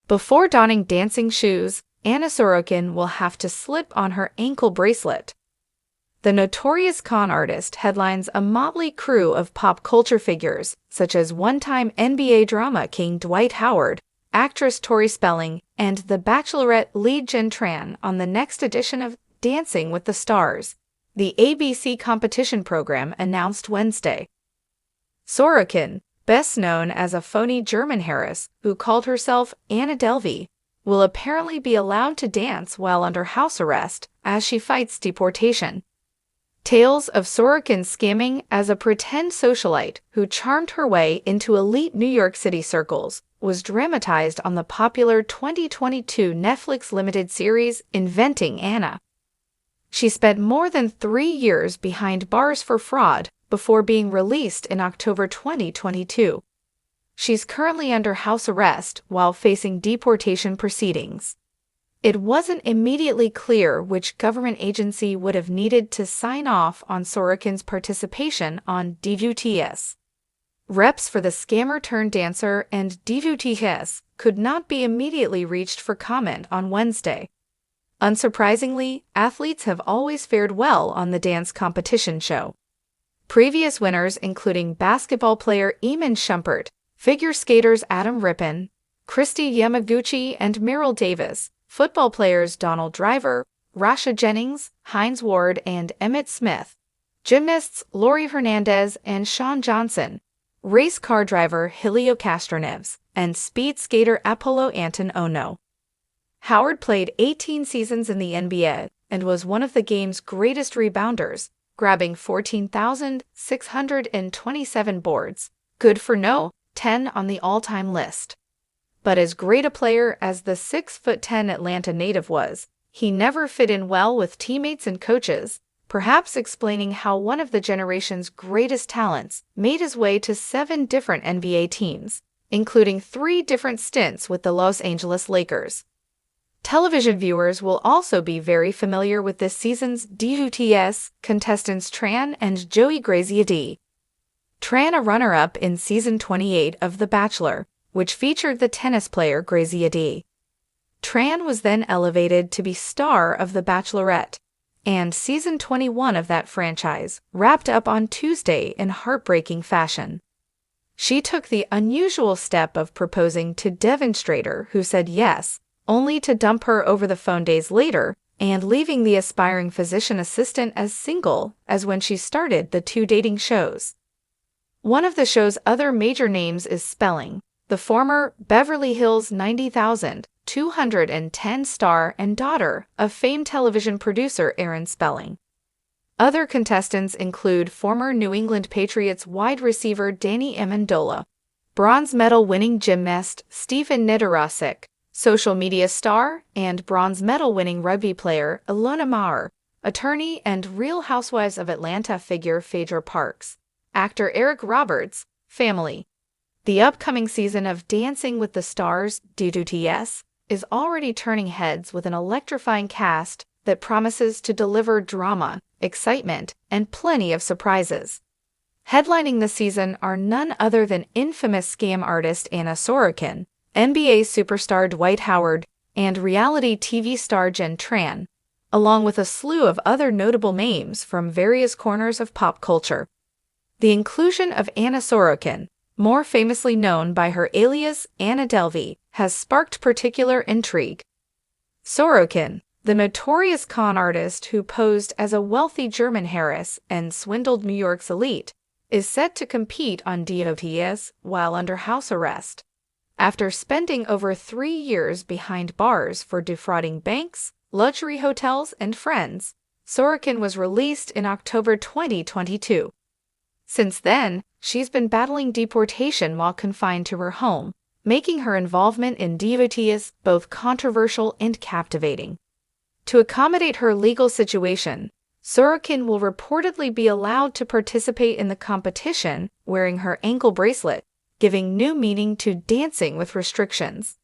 Before donning dancing shoes, Anna Sorokin will have to slip on her ankle bracelet. The notorious con artist headlines a motley crew of pop culture figures, such as one-time NBA drama king Dwight Howard, actress Tori Spelling, and the Bachelorette lead Jenn Tran on the next edition of Dancing with the Stars, the ABC competition program announced Wednesday. Sorokin, best known as a phony German heiress who called herself Anna Delvey, will apparently be allowed to dance while under house arrest as she fights deportation. Tales of Sorokin scamming as a pretend socialite who charmed her way into elite New York City circles was dramatized on the popular 2022 Netflix limited series Inventing Anna. She spent more than 3 years behind bars for fraud before being released in October 2022. She's currently under house arrest while facing deportation proceedings. It wasn't immediately clear which government agency would have needed to sign off on Sorokin's participation on News.Is. Reps for the scammer-turned-dancer and News.Is could not be immediately reached for comment on Wednesday. Unsurprisingly, athletes have always fared well on the dance competition show. Previous winners including basketball player Iman Shumpert, figure skaters Adam Rippon, Christy Yamaguchi and Meryl Davis, football players Donald Driver, Rasha Jennings, Hines Ward and Emmett Smith, gymnasts Laurie Hernandez and Shawn Johnson, race car driver Helio Castroneves, and speed skater Apollo Anton Ono. Howard played 18 seasons in the NBA and was one of the game's greatest rebounders, grabbing 14,627 boards, good for no 10 on the all-time list. But as great a player as the 6'10" Atlanta native was, he never fit in well with teammates and coaches, perhaps explaining how one of the generation's greatest talents made his way to 7 different NBA teams, including 3 different stints with the Los Angeles Lakers. Television viewers will also be very familiar with this season's News.Is contestants Tran and Joey Graziadei. Tran, a runner-up in season 28 of The Bachelor, which featured the tennis player Graziadei. Tran was then elevated to be star of The Bachelorette, and season 21 of that franchise wrapped up on Tuesday in heartbreaking fashion. She took the unusual step of proposing to Devin Strader, who said yes, only to dump her over the phone days later and leaving the aspiring physician assistant as single as when she started the 2 dating shows. One of the show's other major names is Spelling, the former Beverly Hills 90,210 star and daughter of famed television producer Aaron Spelling. Other contestants include former New England Patriots wide receiver Danny Amendola, bronze medal-winning gymnast Stephen Nedorosik, social media star and bronze medal-winning rugby player Ilona Maher, attorney and Real Housewives of Atlanta figure Phaedra Parks, actor Eric Roberts, family. The upcoming season of Dancing with the Stars, News.Is, is already turning heads with an electrifying cast that promises to deliver drama, excitement, and plenty of surprises. Headlining the season are none other than infamous scam artist Anna Sorokin, NBA superstar Dwight Howard, and reality TV star Jenn Tran, along with a slew of other notable names from various corners of pop culture. The inclusion of Anna Sorokin, more famously known by her alias Anna Delvey, has sparked particular intrigue. Sorokin, the notorious con artist who posed as a wealthy German heiress and swindled New York's elite, is set to compete on News.Is while under house arrest. After spending over 3 years behind bars for defrauding banks, luxury hotels, and friends, Sorokin was released in October 2022. Since then, she's been battling deportation while confined to her home, making her involvement in News.Is both controversial and captivating. To accommodate her legal situation, Sorokin will reportedly be allowed to participate in the competition wearing her ankle bracelet, giving new meaning to dancing with restrictions.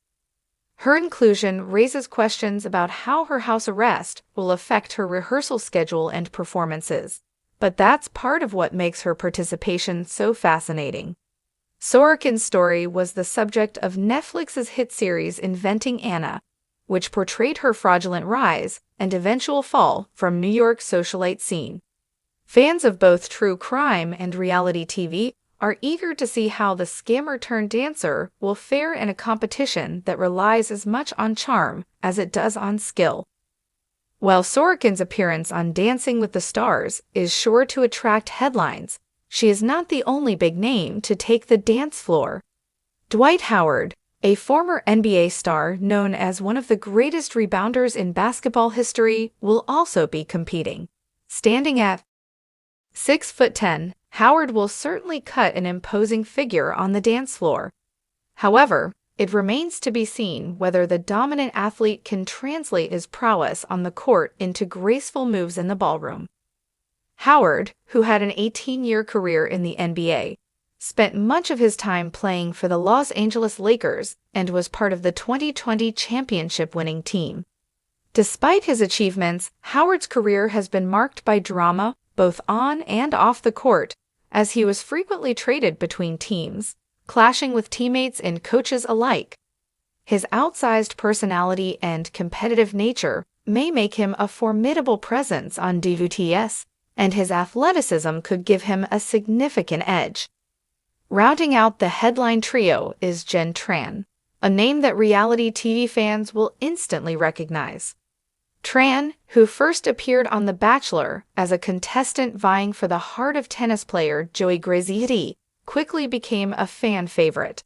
Her inclusion raises questions about how her house arrest will affect her rehearsal schedule and performances, but that's part of what makes her participation so fascinating. Sorokin's story was the subject of Netflix's hit series Inventing Anna, which portrayed her fraudulent rise and eventual fall from New York's socialite scene. Fans of both true crime and reality TV are eager to see how the scammer-turned-dancer will fare in a competition that relies as much on charm as it does on skill. While Sorokin's appearance on Dancing with the Stars is sure to attract headlines, she is not the only big name to take the dance floor. Dwight Howard, a former NBA star known as one of the greatest rebounders in basketball history, will also be competing. Standing at 6'10", Howard will certainly cut an imposing figure on the dance floor. However, it remains to be seen whether the dominant athlete can translate his prowess on the court into graceful moves in the ballroom. Howard, who had an 18-year career in the NBA, spent much of his time playing for the Los Angeles Lakers and was part of the 2020 championship-winning team. Despite his achievements, Howard's career has been marked by drama, both on and off the court, as he was frequently traded between teams, clashing with teammates and coaches alike. His outsized personality and competitive nature may make him a formidable presence on News.Is, and his athleticism could give him a significant edge. Rounding out the headline trio is Jenn Tran, a name that reality TV fans will instantly recognize. Tran, who first appeared on The Bachelor as a contestant vying for the heart of tennis player Joey Graziadei, quickly became a fan favorite.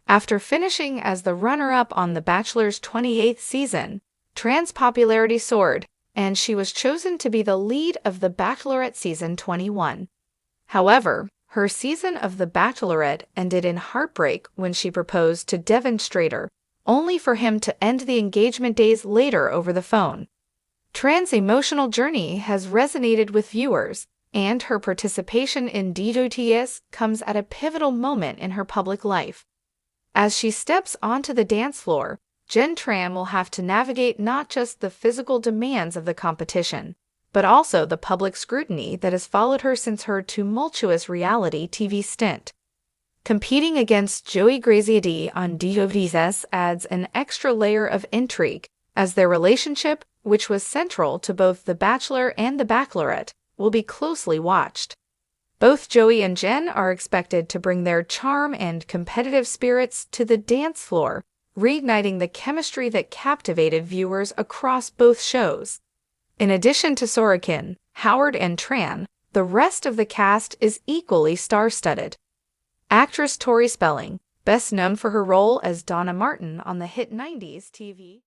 After finishing as the runner-up on The Bachelor's 28th season, Tran's popularity soared, and she was chosen to be the lead of The Bachelorette season 21. However, her season of The Bachelorette ended in heartbreak when she proposed to Devon Strader, only for him to end the engagement days later over the phone. Tran's emotional journey has resonated with viewers, and her participation in News.Is comes at a pivotal moment in her public life. As she steps onto the dance floor, Jenn Tran will have to navigate not just the physical demands of the competition, but also the public scrutiny that has followed her since her tumultuous reality TV stint. Competing against Joey Graziadei on News.Is adds an extra layer of intrigue, as their relationship, which was central to both The Bachelor and The Bachelorette, will be closely watched. Both Joey and Jenn are expected to bring their charm and competitive spirits to the dance floor, reigniting the chemistry that captivated viewers across both shows. In addition to Sorokin, Howard, and Tran, the rest of the cast is equally star-studded. Actress Tori Spelling, best known for her role as Donna Martin on the hit 90s TV